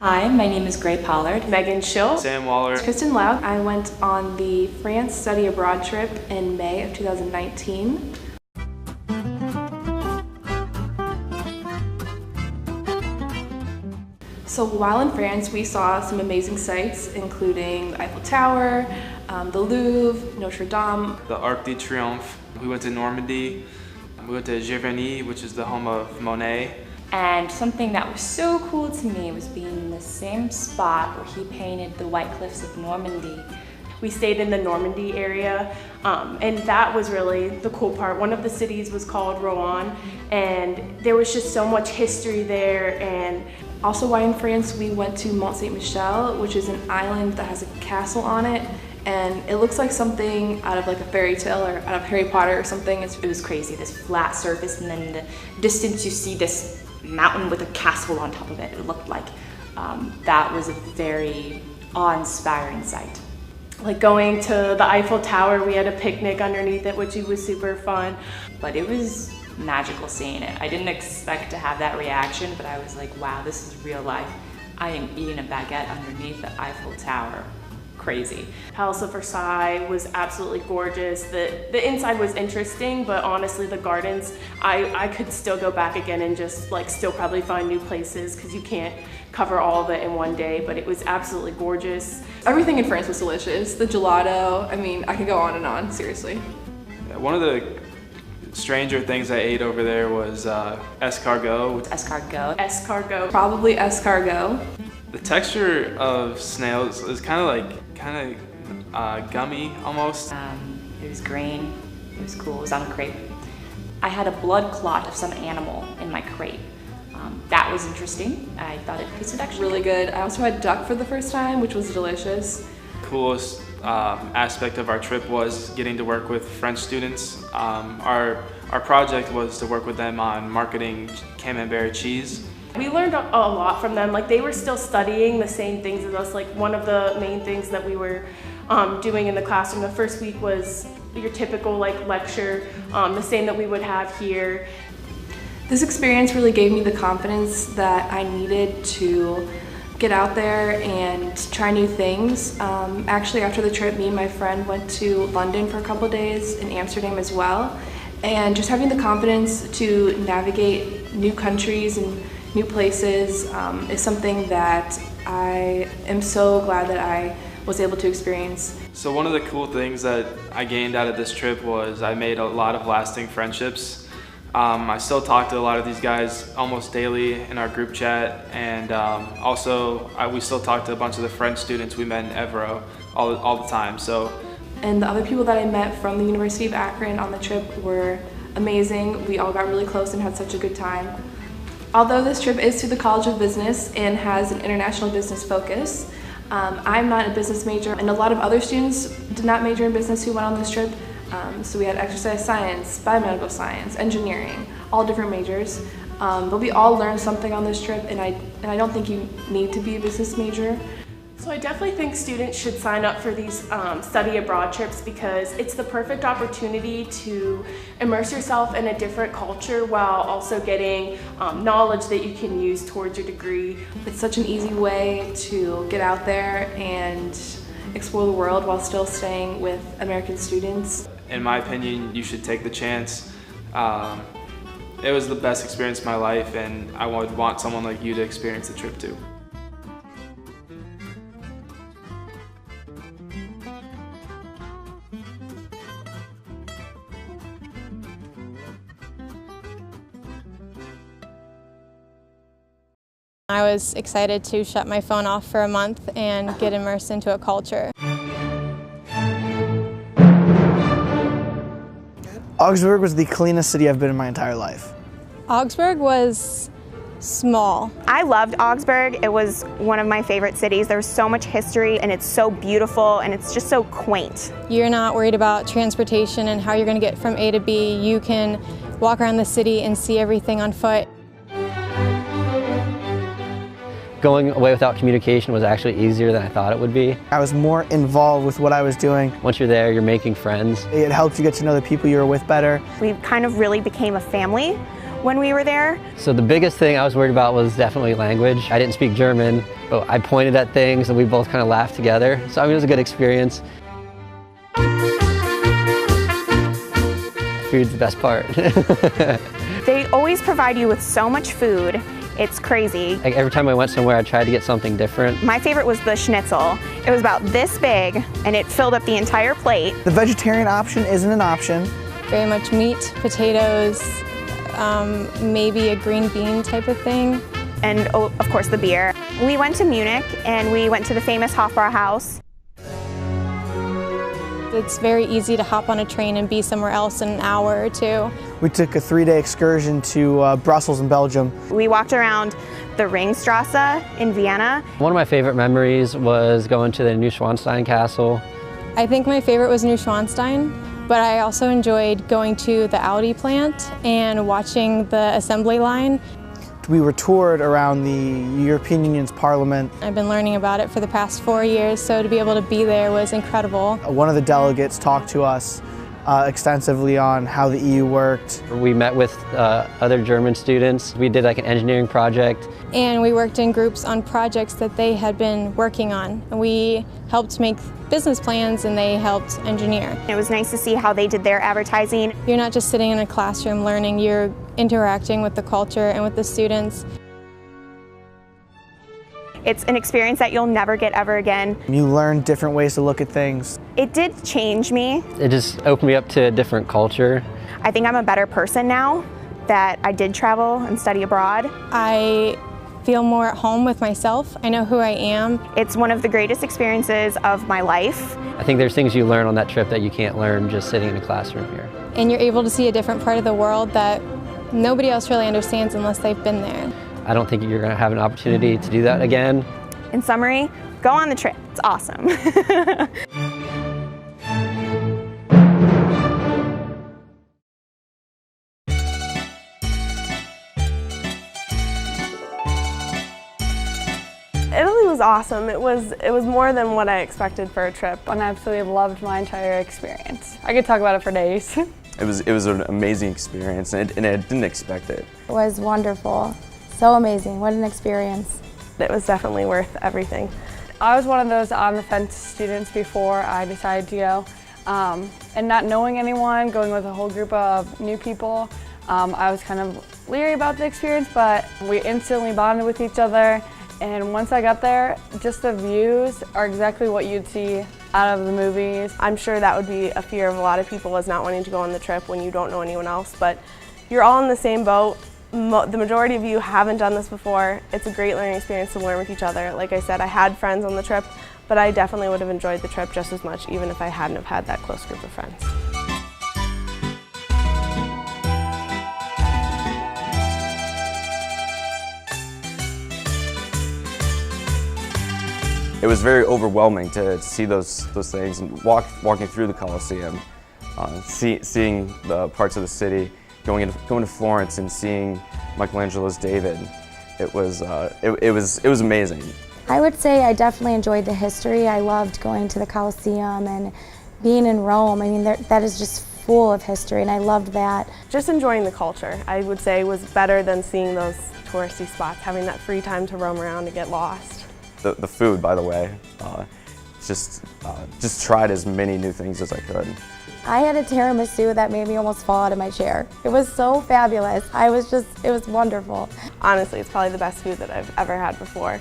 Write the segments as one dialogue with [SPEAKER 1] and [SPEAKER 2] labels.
[SPEAKER 1] Hi, my name is Gray Pollard.
[SPEAKER 2] Megan Schill.
[SPEAKER 3] Sam Waller.
[SPEAKER 2] Kristen Lau. I went on the France study abroad trip in May of 2019. So while in France, we saw some amazing sights, including the Eiffel Tower, the Louvre, Notre Dame,
[SPEAKER 3] the Arc de Triomphe. We went to Normandy. We went to Giverny, which is the home of Monet.
[SPEAKER 1] And something that was so cool to me was being in the same spot where he painted the White Cliffs of Normandy.
[SPEAKER 2] We stayed in the Normandy area, and that was really the cool part. One of the cities was called Rouen, and there was just so much history there. And also while in France, we went to Mont Saint-Michel, which is an island that has a castle on it, and it looks like something out of like a fairy tale or out of Harry Potter or something.
[SPEAKER 1] It was crazy, this flat surface, and then in the distance you see this mountain with a castle on top of it. It looked like that was a very awe-inspiring sight.
[SPEAKER 2] Like going to the Eiffel Tower, we had a picnic underneath it, which was super fun.
[SPEAKER 1] But it was magical seeing it. I didn't expect to have that reaction, but I was like, wow, this is real life. I am eating a baguette underneath the Eiffel Tower. Crazy.
[SPEAKER 2] Palace of Versailles was absolutely gorgeous. The inside was interesting, but honestly the gardens, I could still go back again and just like still probably find new places because you can't cover all of it in one day, but it was absolutely gorgeous. Everything in France was delicious. The gelato, I mean, I could go on and on, seriously.
[SPEAKER 3] Yeah, one of the stranger things I ate over there was escargot.
[SPEAKER 1] Escargot.
[SPEAKER 2] Escargot. Probably escargot.
[SPEAKER 3] The texture of snails is kind of gummy almost.
[SPEAKER 1] It was green, it was cool, it was on a crepe. I had a blood clot of some animal in my crepe. That was interesting. I thought it tasted actually
[SPEAKER 2] really good. I also had duck for the first time, which was delicious.
[SPEAKER 3] Coolest aspect of our trip was getting to work with French students. Our project was to work with them on marketing Camembert cheese.
[SPEAKER 2] We learned a lot from them. Like they were still studying the same things as us. Like one of the main things that we were doing in the classroom the first week was your typical like lecture, the same that we would have here. This experience really gave me the confidence that I needed to get out there and try new things. Actually, after the trip, me and my friend went to London for a couple of days, in Amsterdam as well. And just having the confidence to navigate new countries and new places is something that I am so glad that I was able to experience.
[SPEAKER 3] So one of the cool things that I gained out of this trip was I made a lot of lasting friendships. I still talk to a lot of these guys almost daily in our group chat, and we still talk to a bunch of the French students we met in Evro all the time.
[SPEAKER 2] And the other people that I met from the University of Akron on the trip were amazing. We all got really close and had such a good time. Although this trip is to the College of Business and has an international business focus, I'm not a business major, and a lot of other students did not major in business who went on this trip. So we had exercise science, biomedical science, engineering, all different majors. But we all learned something on this trip, and I don't think you need to be a business major. So I definitely think students should sign up for these study abroad trips because it's the perfect opportunity to immerse yourself in a different culture while also getting knowledge that you can use towards your degree. It's such an easy way to get out there and explore the world while still staying with American students.
[SPEAKER 3] In my opinion, you should take the chance. It was the best experience of my life, and I would want someone like you to experience the trip too.
[SPEAKER 4] I was excited to shut my phone off for a month and get immersed into a culture.
[SPEAKER 5] Augsburg was the cleanest city I've been in my entire life.
[SPEAKER 4] Augsburg was small.
[SPEAKER 6] I loved Augsburg. It was one of my favorite cities. There's so much history and it's so beautiful and it's just so quaint.
[SPEAKER 4] You're not worried about transportation and how you're going to get from A to B. You can walk around the city and see everything on foot.
[SPEAKER 7] Going away without communication was actually easier than I thought it would be.
[SPEAKER 5] I was more involved with what I was doing.
[SPEAKER 7] Once you're there, you're making friends.
[SPEAKER 5] It helped you get to know the people you were with better.
[SPEAKER 6] We kind of really became a family when we were there.
[SPEAKER 7] So the biggest thing I was worried about was definitely language. I didn't speak German, but I pointed at things and we both kind of laughed together. So I mean, it was a good experience. Food's the best part.
[SPEAKER 6] They always provide you with so much food. It's crazy.
[SPEAKER 7] Like every time I went somewhere, I tried to get something different.
[SPEAKER 6] My favorite was the schnitzel. It was about this big and it filled up the entire plate.
[SPEAKER 5] The vegetarian option isn't an option.
[SPEAKER 4] Very much meat, potatoes, maybe a green bean type of thing.
[SPEAKER 6] And oh, of course the beer. We went to Munich and we went to the famous Hofbrauhaus.
[SPEAKER 4] It's very easy to hop on a train and be somewhere else in an hour or two.
[SPEAKER 5] We took a 3-day excursion to Brussels in Belgium.
[SPEAKER 6] We walked around the Ringstrasse in Vienna.
[SPEAKER 7] One of my favorite memories was going to the Neuschwanstein Castle.
[SPEAKER 4] I think my favorite was Neuschwanstein, but I also enjoyed going to the Audi plant and watching the assembly line.
[SPEAKER 5] We were toured around the European Union's Parliament.
[SPEAKER 4] I've been learning about it for the past 4 years, so to be able to be there was incredible.
[SPEAKER 5] One of the delegates talked to us extensively on how the EU worked.
[SPEAKER 7] We met with other German students. We did like an engineering project.
[SPEAKER 4] And we worked in groups on projects that they had been working on. We helped make business plans and they helped engineer.
[SPEAKER 6] It was nice to see how they did their advertising.
[SPEAKER 4] You're not just sitting in a classroom learning, you're interacting with the culture and with the students.
[SPEAKER 6] It's an experience that you'll never get ever again.
[SPEAKER 5] You learn different ways to look at things.
[SPEAKER 6] It did change me.
[SPEAKER 7] It just opened me up to a different culture.
[SPEAKER 6] I think I'm a better person now that I did travel and study abroad.
[SPEAKER 4] I feel more at home with myself. I know who I am.
[SPEAKER 6] It's one of the greatest experiences of my life.
[SPEAKER 7] I think there's things you learn on that trip that you can't learn just sitting in a classroom here.
[SPEAKER 4] And you're able to see a different part of the world that nobody else really understands unless they've been there.
[SPEAKER 7] I don't think you're going to have an opportunity to do that again.
[SPEAKER 6] In summary, go on the trip. It's awesome.
[SPEAKER 8] Italy was awesome. It was more than what I expected for a trip, and I absolutely loved my entire experience. I could talk about it for days.
[SPEAKER 9] It was an amazing experience, and I didn't expect it.
[SPEAKER 10] It was wonderful. So amazing. What an experience.
[SPEAKER 8] It was definitely worth everything. I was one of those on-the-fence students before I decided to go. And not knowing anyone, going with a whole group of new people, I was kind of leery about the experience, but we instantly bonded with each other. And once I got there, just the views are exactly what you'd see out of the movies. I'm sure that would be a fear of a lot of people, is not wanting to go on the trip when you don't know anyone else, but you're all in the same boat. The majority of you haven't done this before. It's a great learning experience to learn with each other. Like I said, I had friends on the trip, but I definitely would have enjoyed the trip just as much even if I hadn't have had that close group of friends.
[SPEAKER 9] It was very overwhelming to see those things and walking through the Colosseum, seeing the parts of the city. Going to Florence and seeing Michelangelo's David, it was amazing.
[SPEAKER 10] I would say I definitely enjoyed the history. I loved going to the Colosseum and being in Rome. I mean, that is just full of history, and I loved that.
[SPEAKER 8] Just enjoying the culture, I would say, was better than seeing those touristy spots, having that free time to roam around and get lost.
[SPEAKER 9] The food, by the way, just tried as many new things as I could.
[SPEAKER 10] I had a tiramisu that made me almost fall out of my chair. It was so fabulous. It was wonderful.
[SPEAKER 8] Honestly, it's probably the best food that I've ever had before.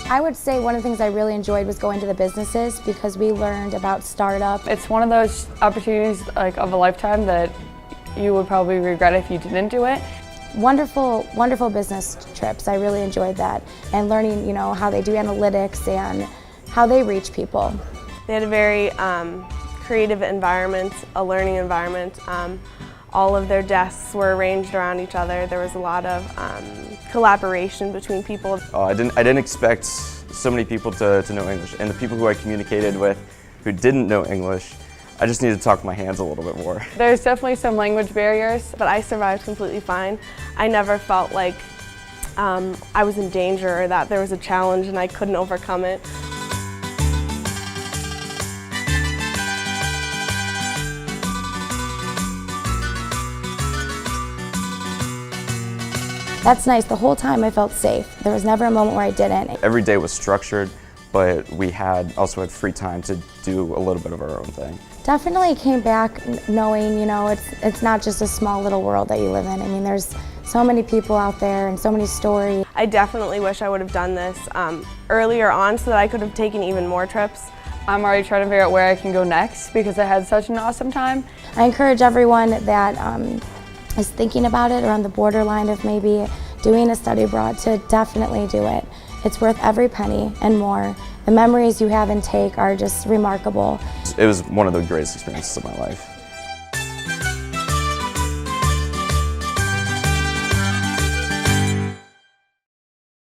[SPEAKER 10] I would say one of the things I really enjoyed was going to the businesses because we learned about startup.
[SPEAKER 8] It's one of those opportunities of a lifetime that you would probably regret if you didn't do it.
[SPEAKER 10] Wonderful, wonderful business trips. I really enjoyed that, and learning, how they do analytics and how they reach people.
[SPEAKER 8] They had a very creative environment, a learning environment. All of their desks were arranged around each other. There was a lot of collaboration between people.
[SPEAKER 9] I didn't expect so many people to know English, and the people who I communicated with who didn't know English, I just needed to talk with my hands a little bit more.
[SPEAKER 8] There's definitely some language barriers, but I survived completely fine. I never felt like
[SPEAKER 11] I was in danger or that there was a challenge and I couldn't overcome it.
[SPEAKER 10] That's nice. The whole time I felt safe. There was never a moment where I didn't.
[SPEAKER 9] Every day was structured, but we also had free time to do a little bit of our own thing.
[SPEAKER 10] Definitely came back knowing, you know, it's not just a small little world that you live in. I mean, there's so many people out there and so many stories.
[SPEAKER 11] I definitely wish I would have done this earlier on so that I could have taken even more trips.
[SPEAKER 8] I'm already trying to figure out where I can go next because I had such an awesome time.
[SPEAKER 10] I encourage everyone that is thinking about it or on the borderline of maybe doing a study abroad to definitely do it. It's worth every penny and more. The memories you have and take are just remarkable.
[SPEAKER 9] It was one of the greatest experiences of my life.